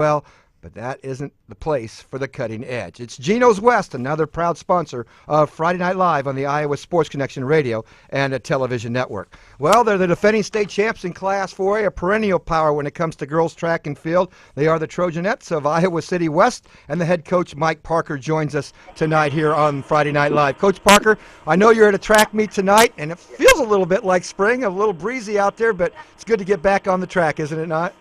Well, but that isn't the place for the cutting edge. It's Geno's West, another proud sponsor of Friday Night Live on the Iowa Sports Connection radio and a television network. Well, they're the defending state champs in Class 4A, a perennial power when it comes to girls track and field. They are the Trojanettes of Iowa City West, and the head coach, Mike Parker, joins us tonight here on Friday Night Live. Coach Parker, I know you're at a track meet tonight, and it feels a little bit like spring, a little breezy out there, but it's good to get back on the track, isn't it not?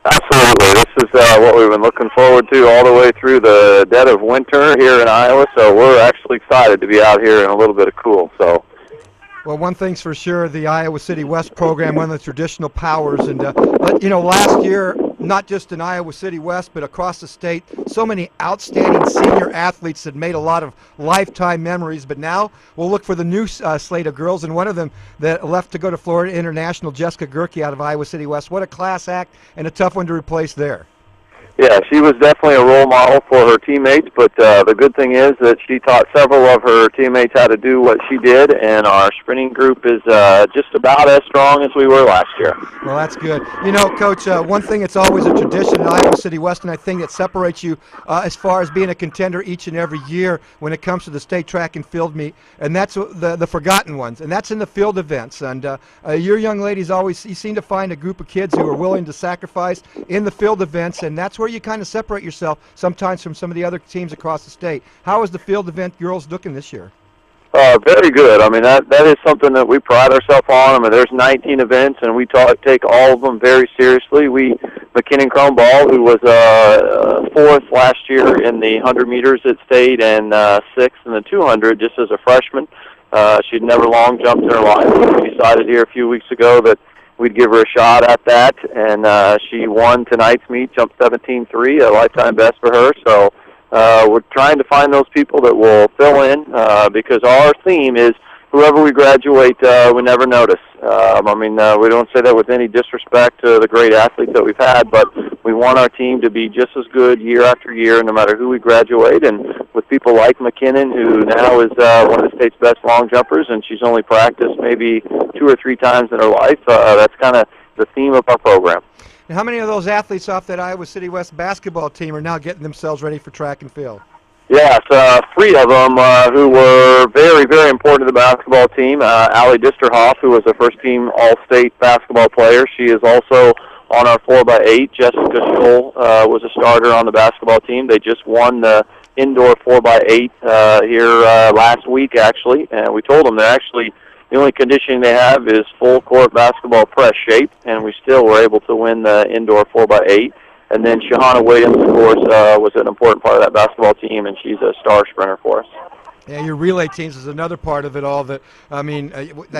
Absolutely. This is what we've been looking forward to all the way through the dead of winter here in Iowa, so we're actually excited to be out here in a little bit of cool. Well, one thing's for sure, the Iowa City West program, one of the traditional powers, and last year, not just in Iowa City West, but across the state, so many outstanding senior athletes that made a lot of lifetime memories. But now we'll look for the new slate of girls, and one of them that left to go to Florida International, Jessica Gerke out of Iowa City West. What a class act and a tough one to replace there. Yeah, she was definitely a role model for her teammates, but the good thing is that she taught several of her teammates how to do what she did, and our sprinting group is just about as strong as we were last year. Well, that's good. You know, Coach, one thing that's always a tradition in Iowa City West, and I think that separates you as far as being a contender each and every year when it comes to the state track and field meet, and that's the forgotten ones, and that's in the field events. And your young ladies you seem to find a group of kids who are willing to sacrifice in the field events, and that's where you kind of separate yourself sometimes from some of the other teams across the state. How is the field event girls looking this year? Very good. I mean, that is something that we pride ourselves on. I mean, there's 19 events, and we take all of them very seriously. McKinnon Cronball, who was fourth last year in the 100 meters at state and sixth in the 200 just as a freshman. She'd never long jumped in her life. We decided here a few weeks ago that we'd give her a shot at that, and she won tonight's meet, jumped 17.3, a lifetime best for her. So we're trying to find those people that will fill in because our theme is whoever we graduate, we never notice. We don't say that with any disrespect to the great athletes that we've had, but we want our team to be just as good year after year, no matter who we graduate. And with people like McKinnon, who now is one of the state's best long jumpers, and she's only practiced maybe 2 or 3 times in her life, that's kind of the theme of our program. And how many of those athletes off that Iowa City West basketball team are now getting themselves ready for track and field? Yes, 3 of them who were very, very important to the basketball team. Allie Disterhoff, who was a first-team All-State basketball player. She is also on our 4x8. Jessica Scholl was a starter on the basketball team. They just won the indoor 4x8 here last week, actually. And we told them the only conditioning they have is full-court basketball press shape, and we still were able to win the indoor 4x8. And then Shahana Williams, of course, was an important part of that basketball team, and she's a star sprinter for us. Yeah, your relay teams is another part of it all. That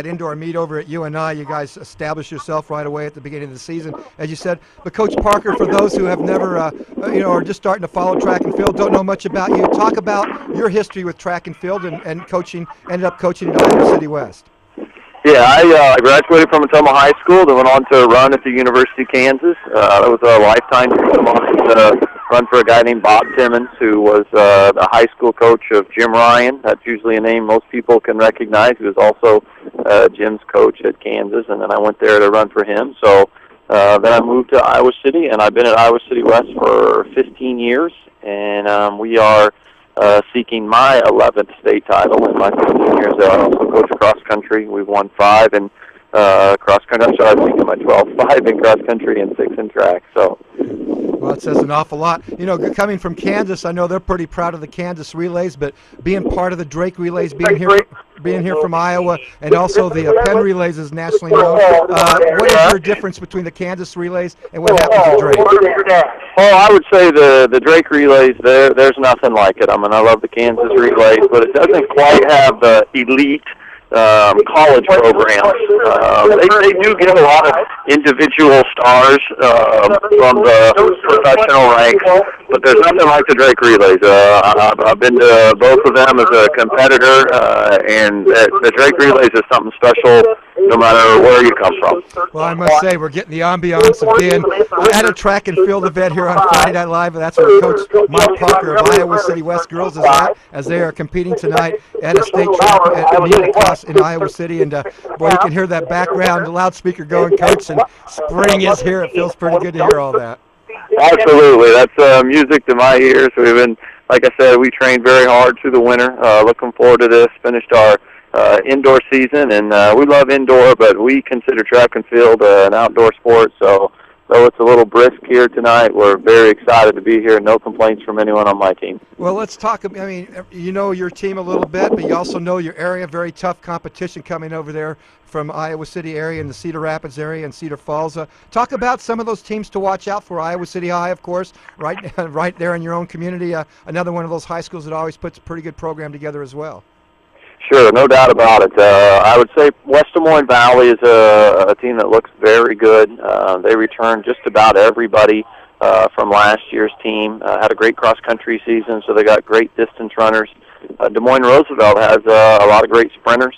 indoor meet over at UNI, you guys established yourself right away at the beginning of the season, as you said. But Coach Parker, for those who have never, are just starting to follow track and field, don't know much about you, talk about your history with track and field and coaching. Ended up coaching at Iowa City West. Yeah, I graduated from Ottumwa High School, then went on to run at the University of Kansas. That was a lifetime dream of mine to run for a guy named Bob Timmons, who was the high school coach of Jim Ryan. That's usually a name most people can recognize. He was also Jim's coach at Kansas, and then I went there to run for him. So then I moved to Iowa City, and I've been at Iowa City West for 15 years, and we are seeking my 11th state title in my 15 years there. I also coach cross country. We've won 5 in cross country. I'm sorry, I'm seeking my 12th, 5 in cross country and 6 in track. So. Well, it says an awful lot. You know, coming from Kansas, I know they're pretty proud of the Kansas relays, but being part of the Drake relays, being here from Iowa, and also the Penn relays is nationally known. What is your difference between the Kansas relays and what happens at Drake? Oh, I would say the Drake relays, there's nothing like it. I mean, I love the Kansas relays, but it doesn't quite have the elite college programs. They do get a lot of individual stars from the professional ranks, but there's nothing like the Drake relays. I've been to both of them as a competitor, and the Drake relays is something special no matter where you come from. Well, I must say, we're getting the ambiance of being at a track and field event here on Friday Night Live, and that's where Coach Mike Parker of Iowa City West Girls is at, as they are competing tonight at a state track meet class in Iowa City. And boy, you can hear that background loudspeaker going, Coach, and spring is here. It feels pretty good to hear all that. Absolutely. That's music to my ears. We've been, like I said, we trained very hard through the winter. Looking forward to this. Finished our indoor season, and we love indoor, but we consider track and field an outdoor sport. So though it's a little brisk here tonight, we're very excited to be here. No complaints from anyone on my team. Well, let's talk. I mean, you know your team a little bit, but you also know your area. Very tough competition coming over there from Iowa City area and the Cedar Rapids area and Cedar Falls. Talk about some of those teams to watch out for. Iowa City High, of course, right there in your own community. Another one of those high schools that always puts a pretty good program together as well. Sure, no doubt about it. I would say West Des Moines Valley is a team that looks very good. They returned just about everybody from last year's team. Had a great cross-country season, so they got great distance runners. Des Moines Roosevelt has a lot of great sprinters.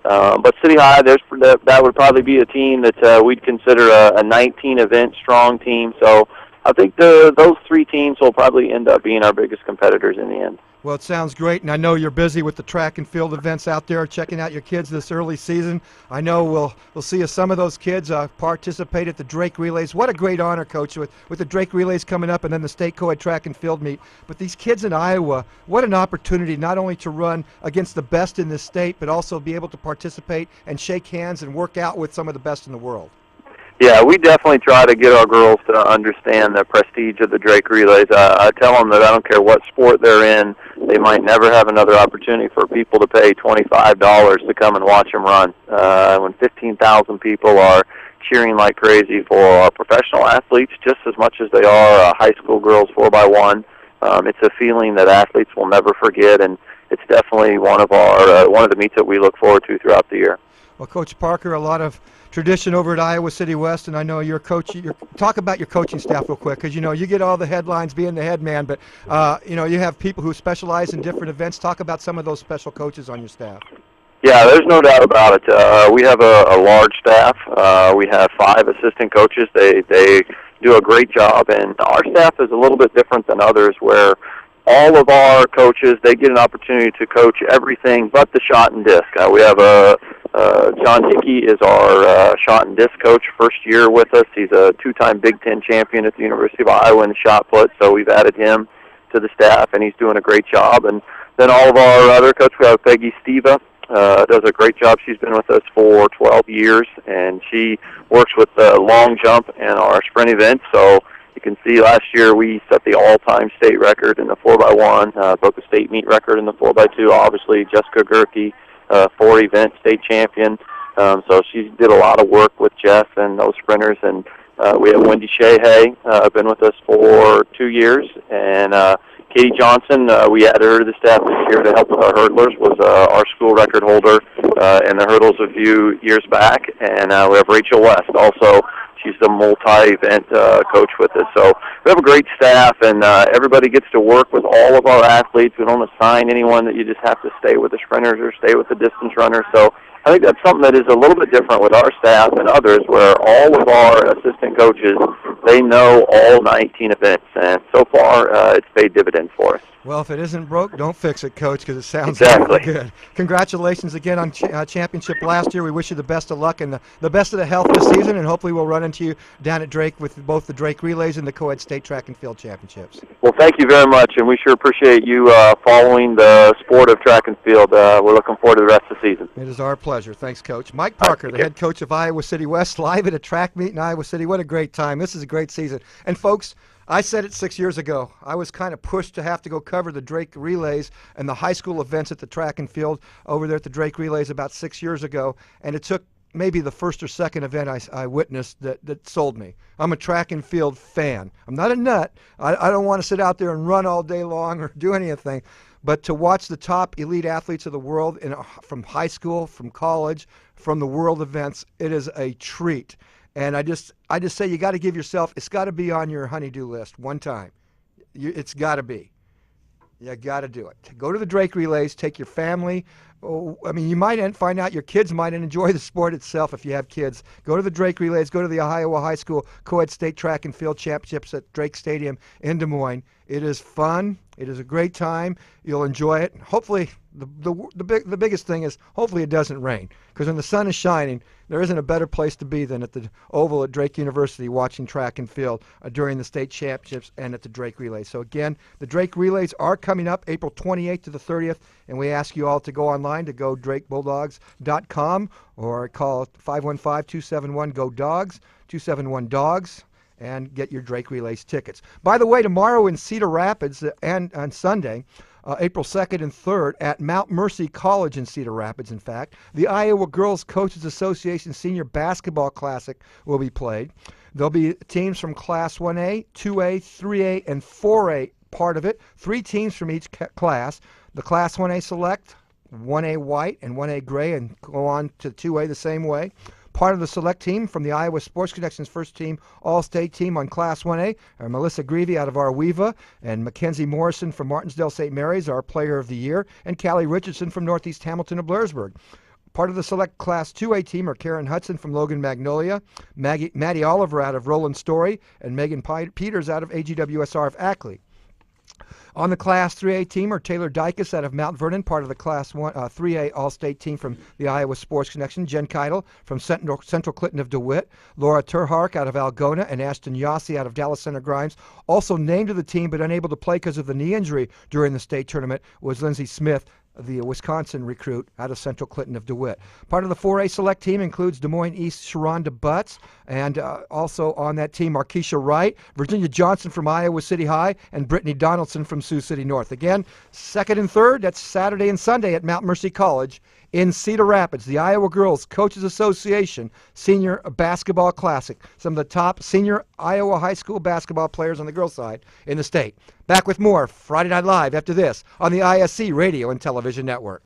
But City High, that would probably be a team that we'd consider a 19-event strong team. So I think those three teams will probably end up being our biggest competitors in the end. Well, it sounds great, and I know you're busy with the track and field events out there, checking out your kids this early season. I know we'll see some of those kids participate at the Drake Relays. What a great honor, Coach, with the Drake Relays coming up and then the state co-ed track and field meet. But these kids in Iowa, what an opportunity not only to run against the best in this state, but also be able to participate and shake hands and work out with some of the best in the world. Yeah, we definitely try to get our girls to understand the prestige of the Drake Relays. I tell them that I don't care what sport they're in, they might never have another opportunity for people to pay $25 to come and watch them run. When 15,000 people are cheering like crazy for professional athletes just as much as they are high school girls 4x1, it's a feeling that athletes will never forget, and it's definitely one of the meets that we look forward to throughout the year. Well, Coach Parker, a lot of tradition over at Iowa City West, and I know you're coach. Talk about your coaching staff real quick, because you get all the headlines being the head man, but you have people who specialize in different events. Talk about some of those special coaches on your staff. Yeah, there's no doubt about it. We have a large staff. We have 5 assistant coaches. They do a great job, and our staff is a little bit different than others, where all of our coaches, they get an opportunity to coach everything but the shot and disc. We have John Hickey is our shot and disc coach, first year with us. He's a 2-time Big Ten champion at the University of Iowa in the shot put, so we've added him to the staff, and he's doing a great job. And then all of our other coaches, we have Peggy Steva, does a great job. She's been with us for 12 years, and she works with the long jump and our sprint events. So you can see last year we set the all-time state record in the 4x1, broke the state meet record in the 4x2. Obviously, Jessica Gerke, 4-event state champion. So she did a lot of work with Jeff and those sprinters. And we have Wendy Sheahay, been with us for 2 years. And Katie Johnson, we added her to the staff this year to help with our hurdlers, was our school record holder in the hurdles a few years back. And we have Rachel West also. She's the multi-event coach with us. So we have a great staff, and everybody gets to work with all of our athletes. We don't assign anyone that you just have to stay with the sprinters or stay with the distance runners. So I think that's something that is a little bit different with our staff and others, where all of our assistant coaches, they know all 19 events. And so far, it's paid dividends for us. Well, if it isn't broke, don't fix it, Coach, because it sounds exactly good. Congratulations again on championship last year. We wish you the best of luck and the best of the health this season, and hopefully we'll run into you down at Drake with both the Drake Relays and the Co-ed State Track and Field Championships. Well, thank you very much, and we sure appreciate you following the sport of track and field. We're looking forward to the rest of the season. It is our pleasure. Thanks, Coach. Mike Parker, the head coach of Iowa City West, live at a track meet in Iowa City. What a great time. This is a great season. And, folks, I said it 6 years ago. I was kind of pushed to have to go cover the Drake Relays and the high school events at the track and field over there at the Drake Relays about 6 years ago, and it took maybe the first or second event I witnessed that sold me. I'm a track and field fan. I'm not a nut. I don't want to sit out there and run all day long or do anything, but to watch the top elite athletes of the world from high school, from college, from the world events, it is a treat. And I just say you got to give yourself, it's got to be on your honey-do list one time. It's got to be. You got to do it. Go to the Drake Relays, take your family, Oh, I mean, you might find out your kids might enjoy the sport itself if you have kids. Go to the Drake Relays. Go to the Iowa High School Co-ed State Track and Field Championships at Drake Stadium in Des Moines. It is fun. It is a great time. You'll enjoy it. Hopefully, the biggest thing is hopefully it doesn't rain, because when the sun is shining, there isn't a better place to be than at the Oval at Drake University watching track and field during the state championships and at the Drake Relays. So again, the Drake Relays are coming up April 28th to the 30th, and we ask you all to go online to go DrakeBulldogs.com or call 515-271-GO-DOGS, 271-DOGS. And get your Drake Relays tickets. By the way, tomorrow in Cedar Rapids and on Sunday, April 2nd and 3rd at Mount Mercy College in Cedar Rapids, in fact, the Iowa Girls Coaches Association Senior Basketball Classic will be played. There'll be teams from Class 1A, 2A, 3A, and 4A part of it. 3 teams from each class. The Class 1A select, 1A white and 1A gray, and go on to 2A the same way. Part of the select team from the Iowa Sports Connections first team All-State team on Class 1A are Melissa Greavy out of Arweva and Mackenzie Morrison from Martinsdale St. Mary's, our Player of the Year, and Callie Richardson from Northeast Hamilton of Blairsburg. Part of the select Class 2A team are Karen Hudson from Logan Magnolia, Maddie Oliver out of Roland Story, and Megan Peters out of AGWSR of Ackley. On the Class 3A team are Taylor Dykus out of Mount Vernon, part of the Class 3A All-State team from the Iowa Sports Connection, Jen Keitel from Central Clinton of DeWitt, Laura Turhark out of Algona, and Ashton Yossi out of Dallas Center Grimes. Also named to the team but unable to play because of the knee injury during the state tournament was Lindsey Smith, the Wisconsin recruit out of Central Clinton of DeWitt. Part of the 4A select team includes Des Moines East Sharonda Butts, and also on that team are Keisha Wright, Virginia Johnson from Iowa City High, and Brittany Donaldson from Sioux City North. Again, 2nd and 3rd, that's Saturday and Sunday at Mount Mercy College in Cedar Rapids, the Iowa Girls Coaches Association Senior Basketball Classic. Some of the top senior Iowa high school basketball players on the girls' side in the state. Back with more Friday Night Live after this on the ISC Radio and Television Network.